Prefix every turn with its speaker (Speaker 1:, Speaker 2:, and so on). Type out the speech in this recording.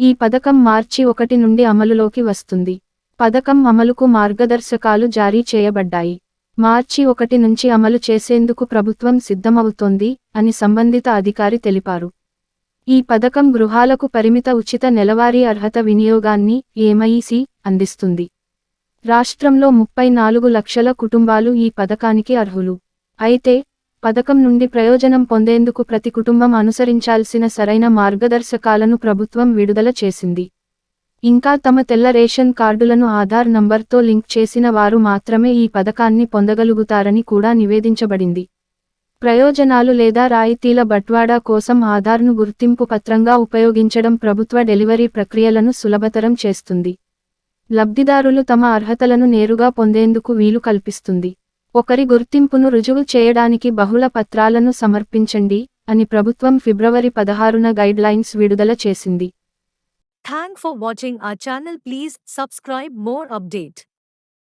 Speaker 1: ఈ పథకం మార్చి 1 నుండి అమలులోకి వస్తుంది. పథకం అమలుకు మార్గదర్శకాలు జారీ చేయబడ్డాయి. మార్చి 1 నుంచి అమలు చేసేందుకు ప్రభుత్వం సిద్ధమవుతోంది అని సంబంధిత అధికారి తెలిపారు. ఈ పథకం గృహాలకు పరిమిత ఉచిత నెలవారీ అర్హత వినియోగాన్ని (ఎంఐసి) అందిస్తుంది. రాష్ట్రంలో 34 లక్షల కుటుంబాలు ఈ పథకానికి అర్హులు. అయితే, పథకం నుండి ప్రయోజనం పొందేందుకు ప్రతి కుటుంబం అనుసరించాల్సిన సరైన మార్గదర్శకాలను ప్రభుత్వం విడుదల చేసింది. ఇంకా తమ తెల్ల రేషన్ కార్డులను ఆధార్ నంబర్తో లింక్ చేసిన వారు మాత్రమే ఈ పథకాన్ని పొందగలుగుతారని కూడా నివేదించబడింది. ప్రయోజనాలు లేదా రాయితీల బట్వాడా కోసం ఆధార్ను గుర్తింపు పత్రంగా ఉపయోగించడం ప్రభుత్వ డెలివరీ ప్రక్రియలను సులభతరం చేస్తుంది. లబ్ధిదారులు తమ అర్హతలను నేరుగా పొందేందుకు వీలు కల్పిస్తుంది. ఒకరి గుర్తింపును రుజువు చేయడానికి బహుళ పత్రాలను సమర్పించండి అని ప్రభుత్వం ఫిబ్రవరి 16న గైడ్లైన్స్ విడుదల చేసింది.
Speaker 2: Thanks for watching our channel. Please subscribe more update.